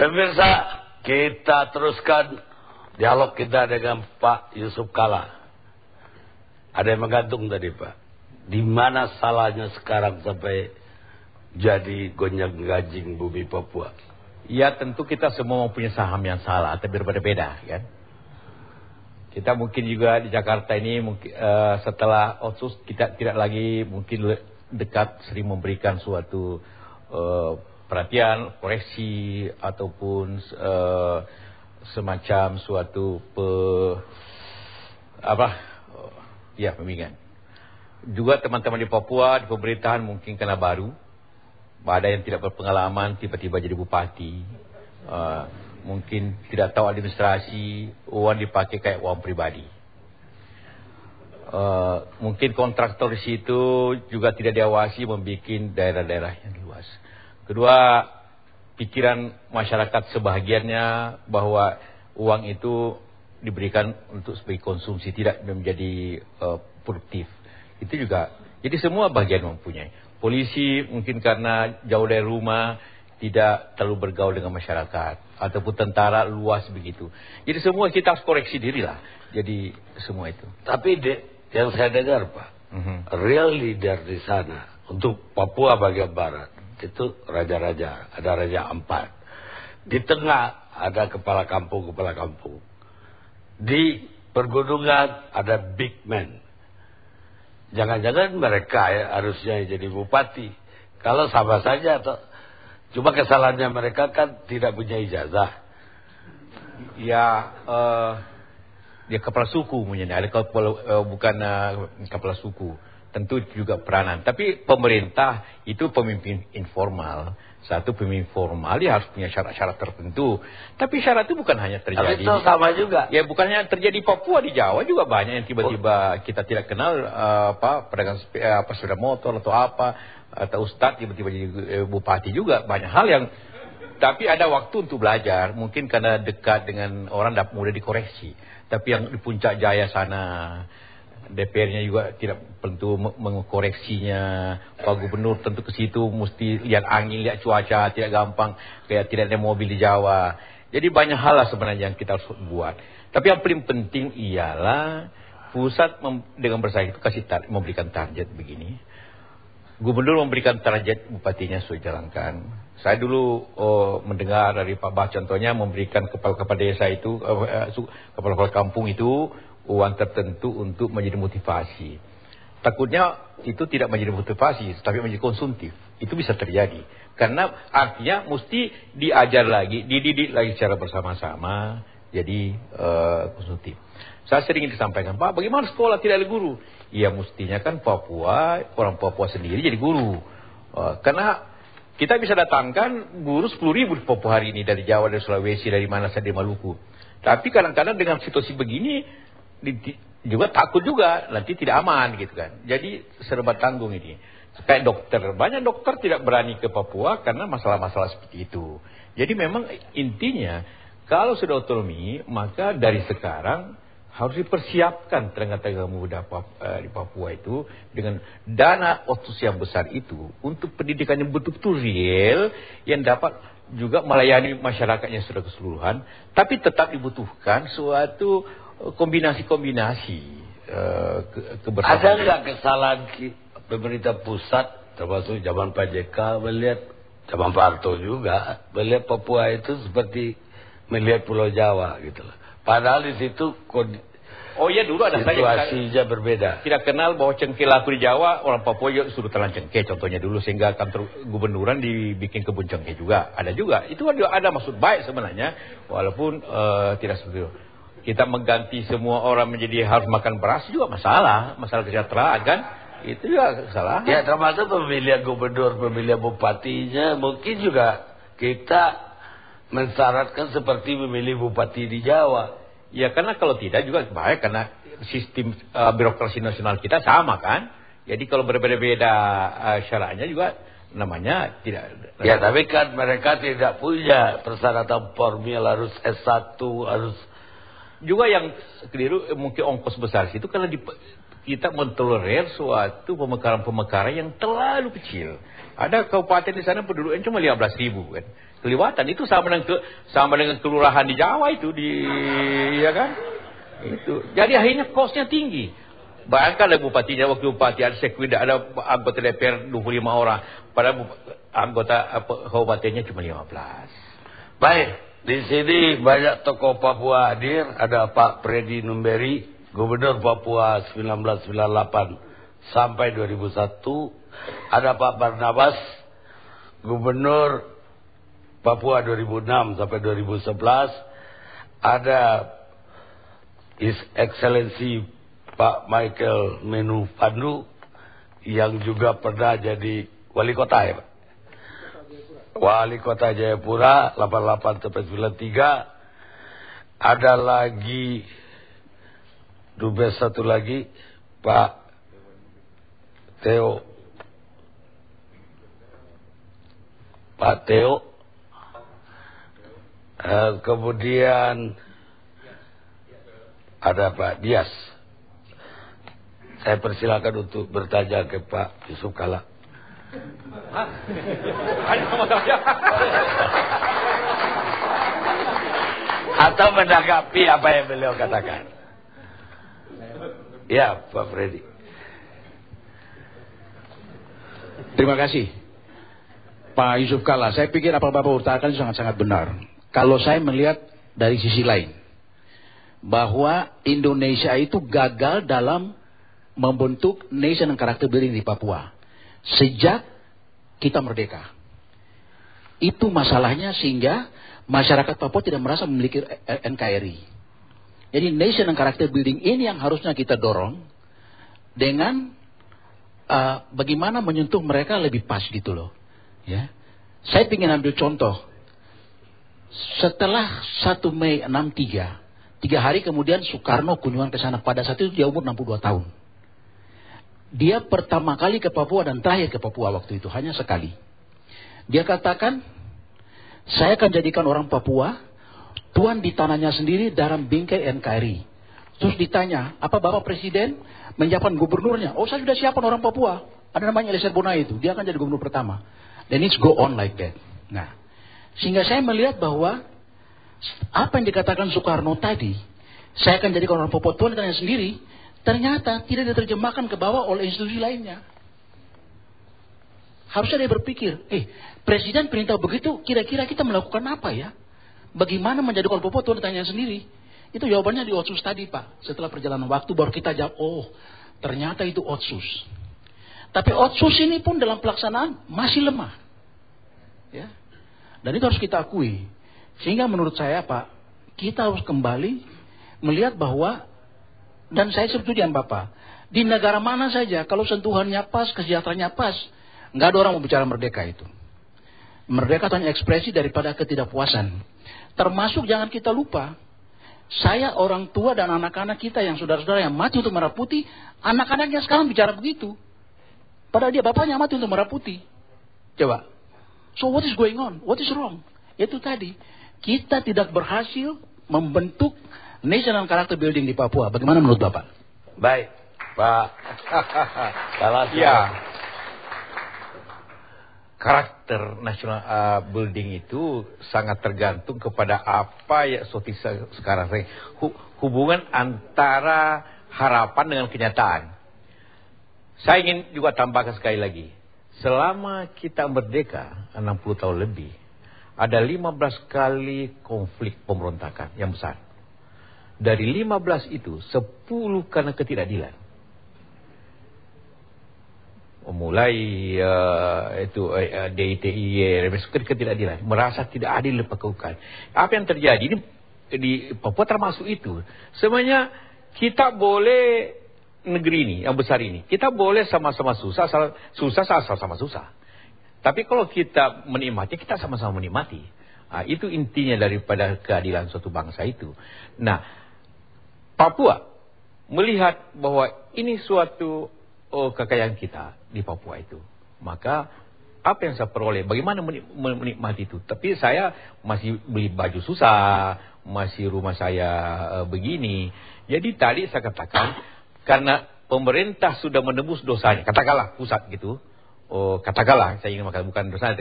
Pemirsa, kita teruskan dialog kita dengan Pak Yusuf Kalla. Ada yang menggantung tadi Pak. Di mana salahnya sekarang sampai jadi gonjang-ganjing bumi Papua? Ya tentu kita semua mempunyai saham yang salah, tapi berbeda-beda kan. Kita mungkin juga di Jakarta ini setelah Otsus kita tidak lagi mungkin dekat sering memberikan suatu perhatian, koreksi ataupun semacam suatu pembimbingan. Juga teman-teman di Papua di pemerintahan mungkin karena baru, ada yang tidak berpengalaman tiba-tiba jadi bupati, mungkin tidak tahu administrasi, uang dipakai kayak uang pribadi. Mungkin kontraktor di situ juga tidak diawasi, membuat daerah-daerah yang luas. Kedua, pikiran masyarakat sebahagiannya bahwa uang itu diberikan untuk sebagai konsumsi, tidak menjadi produktif. Itu juga, jadi semua bagian mempunyai. Polisi mungkin karena jauh dari rumah, tidak terlalu bergaul dengan masyarakat, ataupun tentara luas begitu. Jadi semua kita harus koreksi diri lah. Jadi semua itu. Tapi yang saya dengar Pak, real leader di sana untuk Papua bagian barat itu raja-raja, ada raja 4. Di tengah ada kepala kampung. Di pergunungan ada big man. Jangan-jangan mereka harusnya jadi bupati. Kalau sama saja atau cuma kesalahannya mereka kan tidak punya ijazah. Ya dia kepala suku mungkin ada bukan kepala suku, tentu juga peranan. Tapi pemerintah itu pemimpin informal. Satu pemimpin formal dia harus punya syarat-syarat tertentu. Tapi syarat itu bukan hanya terjadi. Tapi itu sama juga. Ya bukan hanya terjadi di Papua, di Jawa juga banyak yang tiba-tiba kita tidak kenal pedagang sepeda motor atau apa, atau ustadz tiba-tiba jadi bupati juga. Banyak hal yang tapi ada waktu untuk belajar. Mungkin karena dekat dengan orang dapat mudah dikoreksi. Tapi yang di Puncak Jaya sana, DPR-nya juga tidak tentu mengkoreksinya. Pak Gubernur tentu ke situ mesti lihat angin, lihat cuaca, tidak gampang. Kayak tidak ada mobil di Jawa. Jadi banyak hal lah sebenarnya yang kita harus buat. Tapi yang paling penting ialah pusat dengan bersaing itu memberikan target begini. Gubernur memberikan target bupatinya sudah jalankan. Saya dulu mendengar dari Pak Bah contohnya memberikan kepala-kepala desa itu, kepala-kepala kampung itu uang tertentu untuk menjadi motivasi. Takutnya itu tidak menjadi motivasi, tapi menjadi konsumtif. Itu bisa terjadi. Karena artinya mesti diajar lagi, dididik lagi secara bersama-sama, jadi konsumtif. Saya sering disampaikan, Pak, bagaimana sekolah tidak ada guru? Ya mestinya kan Papua, orang Papua sendiri jadi guru. Karena kita bisa datangkan guru 10.000 di Papua hari ini, dari Jawa, dari Sulawesi, dari mana saja, dari Maluku. Tapi kadang-kadang dengan situasi begini, juga takut juga, nanti tidak aman gitu kan. Jadi serba tanggung ini. Kayak dokter, banyak dokter tidak berani ke Papua karena masalah-masalah seperti itu. Jadi memang intinya, kalau sudah otonomi, maka dari sekarang harus dipersiapkan tenaga-tenaga muda di Papua itu dengan dana otsus yang besar itu untuk pendidikan yang betul-betul real yang dapat juga melayani masyarakatnya secara keseluruhan, tapi tetap dibutuhkan suatu kombinasi-kombinasi kebersamaan. Ada nggak kesalahan pemerintah pusat termasuk zaman Pak JK melihat, zaman Pak Harto juga melihat Papua itu seperti melihat Pulau Jawa gitu loh. Padahal di situ dulu ada situasinya berbeda. Tidak kenal bahwa cengkeh laku di Jawa, orang Papua juga sudah telan cengkeh contohnya dulu, sehingga kantor gubernuran dibikin kebun cengkeh juga. Ada juga. Itu ada maksud baik sebenarnya, walaupun tidak seperti itu. Kita mengganti semua orang menjadi harus makan beras juga masalah kesejahteraan kan? Itu juga kesalahan. Ya termasuk pemilihan gubernur, pemilihan bupatinya mungkin juga kita mensyaratkan seperti memilih bupati di Jawa. Ya karena kalau tidak juga baik, karena sistem birokrasi nasional kita sama kan. Jadi kalau berbeda-beda syaratnya juga namanya tidak. Ya tapi kan mereka tidak punya persyaratan formal, harus S1, harus. Juga yang keliru mungkin ongkos besar itu karena kita mentolerir suatu pemekaran-pemekaran yang terlalu kecil. Ada kabupaten di sana penduduknya cuma 15.000 kan. kelewatan. Itu sama dengan kelurahan di Jawa itu ya kan? Itu. Jadi akhirnya kosnya tinggi. Bayangkanlah bupatinya, wakil bupati ada sekda, ada anggota DPR 25 orang, padahal anggota kabupatennya cuma 15. Baik, di sini banyak tokoh Papua hadir. Ada Pak Freddy Numberi, Gubernur Papua 1998 sampai 2001. Ada Pak Barnabas, Gubernur Papua 2006 sampai 2011. Ada His Excellency Pak Michael Menu Pandu yang juga pernah jadi wali kota ya Pak? Wali kota Jayapura 88 sampai 93. Ada lagi dubes satu lagi Pak Theo. Kemudian ada Pak Dias. Saya persilakan untuk bertanya ke Pak Yusuf Kalla. Atau menanggapi apa yang beliau katakan. Ya, Pak Freddy. Terima kasih Pak Yusuf Kalla. Saya pikir apa Bapak utarakan sangat-sangat benar. Kalau saya melihat dari sisi lain, bahwa Indonesia itu gagal dalam membentuk nation and character building di Papua sejak kita merdeka. Itu masalahnya, sehingga masyarakat Papua tidak merasa memiliki NKRI. Jadi nation and character building ini yang harusnya kita dorong dengan bagaimana menyentuh mereka lebih pas gitu loh. Ya, saya ingin ambil contoh. Setelah 1 Mei 63, 3 hari kemudian Soekarno kunjungan ke sana. Pada saat itu dia umur 62 tahun. Dia pertama kali ke Papua dan terakhir ke Papua waktu itu, hanya sekali. Dia katakan, saya akan jadikan orang Papua tuan di tanahnya sendiri dalam bingkai NKRI. Terus ditanya, apa Bapak Presiden menyiapkan gubernurnya? Oh, saya sudah siapkan orang Papua. Ada namanya Eliezer Bonai itu, dia akan jadi gubernur pertama. Dan it's go on like that. Nah, sehingga saya melihat bahwa apa yang dikatakan Soekarno tadi, saya akan jadikan orang Papua tuan di tanahnya sendiri, ternyata tidak diterjemahkan ke bawah oleh institusi lainnya. Harusnya dia berpikir, Presiden perintah begitu, kira-kira kita melakukan apa ya? Bagaimana menjadikan Papua tuan di tanahnya sendiri? Itu jawabannya di Otsus tadi Pak. Setelah perjalanan waktu baru kita jawab, oh ternyata itu Otsus. Tapi Otsus ini pun dalam pelaksanaan masih lemah. Ya. Dan itu harus kita akui. Sehingga menurut saya Pak, kita harus kembali melihat bahwa, dan saya setuju dengan Bapak, di negara mana saja kalau sentuhannya pas, kesejahteraannya pas, nggak ada orang mau bicara merdeka itu. Merdeka itu hanya ekspresi daripada ketidakpuasan. Termasuk jangan kita lupa, saya orang tua dan anak-anak kita yang saudara-saudara yang mati untuk merah putih, anak-anaknya sekarang bicara begitu. Padahal dia bapaknya mati untuk merah putih. Coba. So what is going on? What is wrong? Itu tadi. Kita tidak berhasil membentuk national character building di Papua. Bagaimana menurut Bapak? Baik, Pak. Salah ya. Karakter national building itu sangat tergantung kepada apa ya seperti sekarang saya hubungan antara harapan dengan kenyataan. Saya ingin juga tambahkan sekali lagi. Selama kita merdeka 60 tahun lebih, ada 15 kali konflik pemberontakan yang besar. Dari 15 itu 10 karena ketidakadilan. Mulai DITI, ketidakadilan, merasa tidak adil dilakukan. Apa yang terjadi di Papua termasuk itu. Sebenarnya kita boleh negeri ini yang besar ini, kita boleh sama-sama susah, sama susah. Tapi kalau kita menikmati, kita sama-sama menikmati. Itu intinya daripada keadilan suatu bangsa itu. Nah, Papua melihat bahwa ini suatu kekayaan kita di Papua itu. Maka apa yang saya peroleh, bagaimana menikmati itu. Tapi saya masih beli baju susah, masih rumah saya begini. Jadi tadi saya katakan, karena pemerintah sudah menebus dosanya, katakanlah pusat gitu. Katakanlah, saya ingin mengatakan bukan dosa,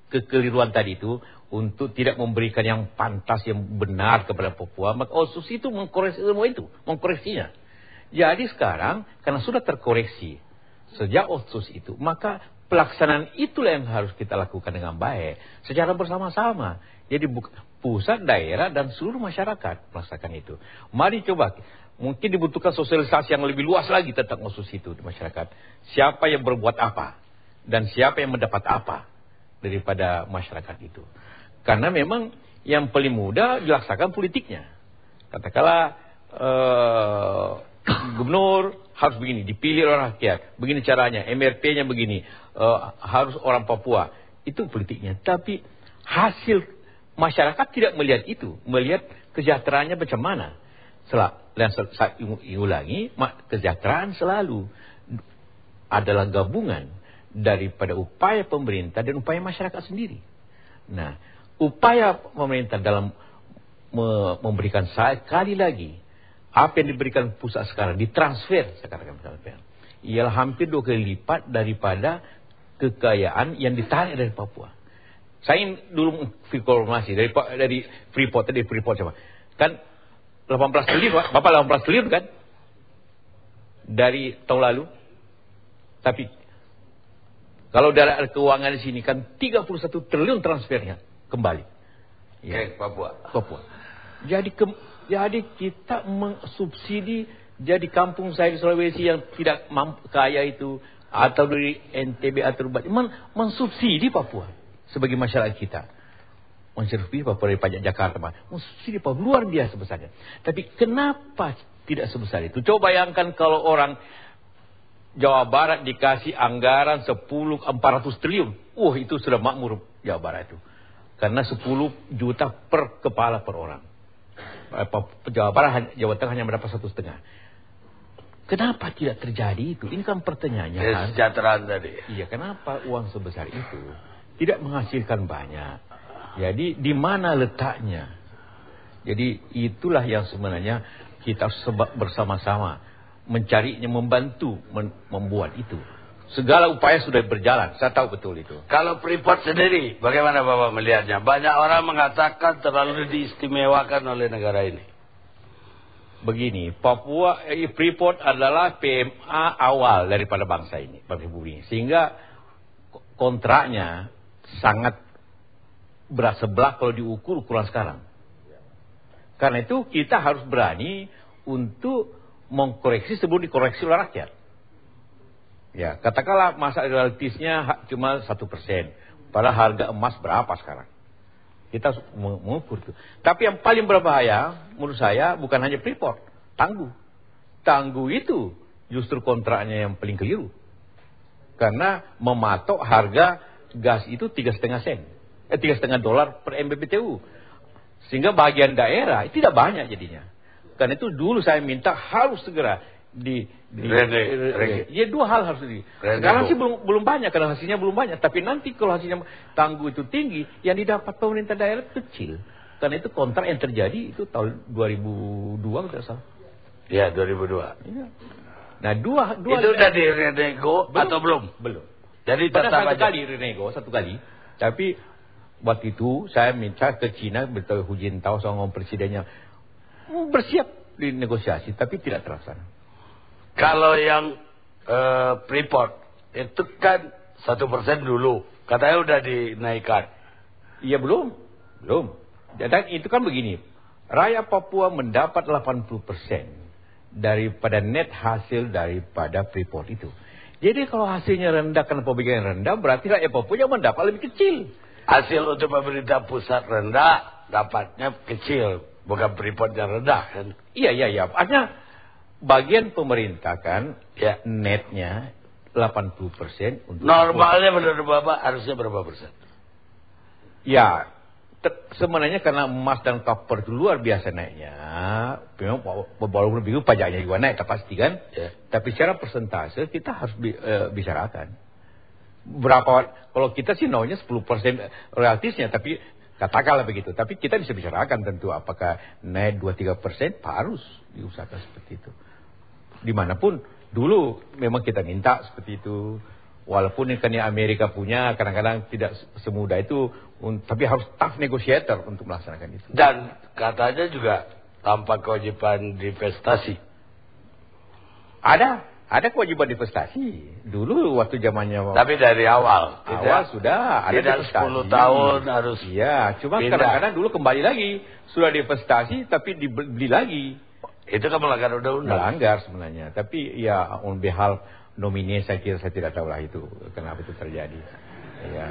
kekeliruan tadi itu untuk tidak memberikan yang pantas, yang benar kepada Papua, maka OSUS itu mengkoreksi semua itu, mengkoreksinya. Jadi sekarang karena sudah terkoreksi sejak OSUS itu, maka pelaksanaan itulah yang harus kita lakukan dengan baik secara bersama-sama. Jadi pusat, daerah dan seluruh masyarakat melaksanakan itu. Mari coba, mungkin dibutuhkan sosialisasi yang lebih luas lagi tentang OSUS itu di masyarakat. Siapa yang berbuat apa dan siapa yang mendapat apa daripada masyarakat itu. Karena memang yang paling mudah dilaksanakan politiknya. Katakanlah gubernur harus begini, dipilih oleh rakyat, begini caranya, MRT-nya begini, harus orang Papua. Itu politiknya. Tapi hasil masyarakat tidak melihat itu, melihat kesejahteraannya macam mana. Dan saya ulangi, kesejahteraan selalu adalah gabungan daripada upaya pemerintah dan upaya masyarakat sendiri. Nah, upaya pemerintah dalam memberikan sekali lagi apa yang diberikan pusat sekarang, ditransfer sekarang ialah hampir 2 kali lipat daripada kekayaan yang ditarik dari Papua. Saya ingin dulu informasi dari Freeport tadi, Freeport coba. Kan 18 triliun, Bapak 18 triliun kan? Dari tahun lalu. Tapi kalau dari keuangan di sini kan 31 triliun transfernya kembali. Ya, Papua. Jadi kita mensubsidi, jadi kampung saya di Sulawesi yang tidak kaya itu, atau dari NTB atau mensubsidi Papua sebagai masyarakat kita. Mensubsidi Papua dari pajak Jakarta, mensubsidi Papua luar biasa besarnya. Tapi kenapa tidak sebesar itu? Coba bayangkan kalau orang Jawa Barat dikasih anggaran 400 triliun. Itu sudah makmur Jawa Barat itu. Karena 10 juta per kepala per orang. Jawa Barat, Jawa Tengah hanya mendapat 1,5. Kenapa tidak terjadi itu? Ini kan pertanyaannya. Kesejahteraan tadi. Iya, kenapa uang sebesar itu tidak menghasilkan banyak? Jadi di mana letaknya? Jadi itulah yang sebenarnya kita bersama-sama mencarinya, membantu membuat itu. Segala upaya sudah berjalan, saya tahu betul itu. Kalau Freeport sendiri, bagaimana Bapak melihatnya? Banyak orang mengatakan terlalu diistimewakan oleh negara ini. Begini, Freeport adalah PMA awal daripada bangsa ini, bangsa bumi. Sehingga kontraknya sangat bersebelah kalau diukur ukuran sekarang. Karena itu kita harus berani untuk mengkoreksi sebelum dikoreksi oleh rakyat. Ya, katakanlah masa realistisnya cuma 1%. Padahal harga emas berapa sekarang? Kita mengukur itu. Tapi yang paling berbahaya menurut saya bukan hanya Freeport, Tangguh. Tangguh itu justru kontraknya yang paling keliru. Karena mematok harga gas itu 3,5 sen. $3,5 per MMBTU. Sehingga bagian daerah itu tidak banyak jadinya. Karena itu dulu saya minta harus segera ya, 2 hal harus sekarang sih belum banyak, karena hasilnya belum banyak. Tapi nanti kalau hasilnya Tangguh itu tinggi, yang didapat pemerintah daerah kecil. Karena itu kontrak yang terjadi itu tahun 2002 tidak salah. Ya, 2002. Ya. Nah, dua itu udah direnego atau belum? Belum. Jadi pada tetap satu kali renego, satu kali. Tapi waktu itu saya minta ke Cina, betul Hu Jintao sama presidennya bersiap dinegosiasi, tapi tidak terlaksana. Kalau yang Freeport itu kan 1% dulu, katanya udah dinaikkan. Iya belum. Dan itu kan begini, rakyat Papua mendapat 80% daripada net hasil daripada Freeport itu. Jadi kalau hasilnya rendah karena pembagian rendah, berarti rakyat Papua yang mendapat lebih kecil. Hasil untuk pemerintah pusat rendah, dapatnya kecil, bukan Freeport yang rendah kan? Iya. Artinya bagian pemerintah kan, ya, netnya 80% untuk normalnya menurut Bapak harusnya berapa persen? Ya, sebenarnya karena emas dan copper itu luar biasa naiknya. Memang walaupun begitu pajaknya juga naik, pasti kan. Ya. Tapi secara persentase kita harus bicarakan. Berapa, kalau kita sih naunya 10% relatifnya, tapi katakanlah begitu. Tapi kita bisa bicarakan tentu apakah naik 2-3%, harus diusahakan seperti itu. Dimanapun dulu memang kita minta seperti itu. Walaupun ikan yang Amerika punya kadang-kadang tidak semudah itu, tapi harus tough negotiator untuk melaksanakan itu. Dan katanya juga tanpa kewajiban divestasi. Ada kewajiban divestasi. Dulu waktu zamannya. Tapi dari awal. Sudah ada tidak divestasi. 10 tahun harus. Iya, cuma kadang-kadang dulu kembali lagi. Sudah divestasi tapi dibeli lagi. Itu kan melanggar undang-undang. Melanggar sebenarnya. Tapi ya on behalf nomine saya kira saya tidak tahu lah itu kenapa itu terjadi. Ya.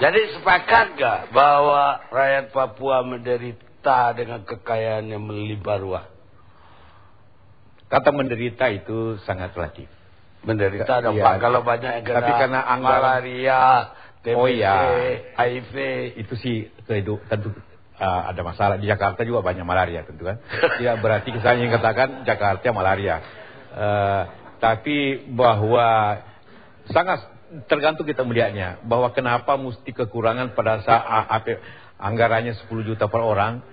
Jadi sepakat gak bahwa rakyat Papua menderita dengan kekayaan yang melimpah ruah? Kata menderita itu sangat relatif. Menderita dong ya, Pak. Kalau banyak yang kena tapi karena malaria, TBC, HIV. Itu sih tentu ada masalah. Di Jakarta juga banyak malaria tentu kan. Ya berarti saya ingin katakan Jakarta malaria. Tapi bahwa sangat tergantung kita melihatnya. Bahwa kenapa mesti kekurangan pada saat anggarannya 10 juta per orang.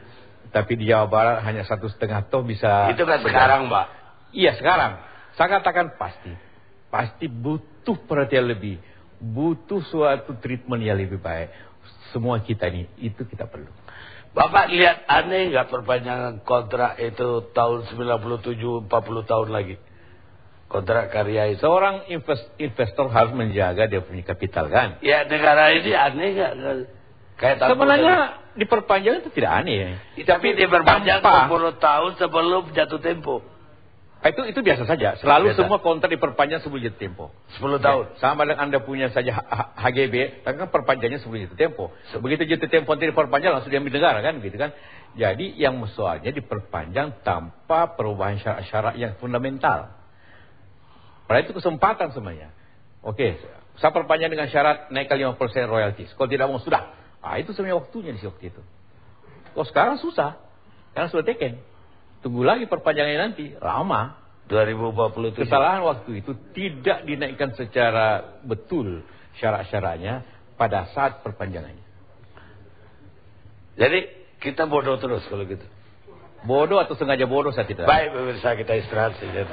Tapi di Jawa Barat hanya 1,5 toh bisa. Itu kan sekarang Pak. Iya sekarang. Saya katakan pasti. Pasti butuh perhatian lebih. Butuh suatu treatment yang lebih baik. Semua kita ini, itu kita perlu. Bapak lihat aneh nggak perpanjangan kontrak itu tahun 97, 40 tahun lagi? Kontrak karya itu. Seorang investor harus menjaga dia punya kapital kan? Ya negara ini aneh nggak? Kayak sebenarnya diperpanjang itu tidak aneh. Tapi diperpanjang 10 tahun sebelum jatuh tempo. Itu biasa saja. Selalu biasa. Semua kontrak diperpanjang sebelum jatuh tempo. 10 tahun. Sama dengan Anda punya saja HGB, tapi kan perpanjangnya sebelum jatuh tempo. Begitu jatuh tempo nanti diperpanjang langsung diambil negara kan, gitu kan? Jadi yang soalnya diperpanjang tanpa perubahan syarat-syarat yang fundamental. Padahal itu kesempatan sebenarnya. Oke, saya perpanjang dengan syarat naikkan 5% royalties. Kalau tidak mau sudah. Itu sebenarnya waktunya di waktu itu. Kok sekarang susah? Karena sudah taken. Tunggu lagi perpanjangannya nanti. Lama. 2047. Kesalahan waktu itu tidak dinaikkan secara betul syarat-syaratnya pada saat perpanjangannya. Jadi kita bodoh terus kalau gitu. Bodoh atau sengaja bodoh saya tidak tahu. Baik, pemirsa kita istirahat saja.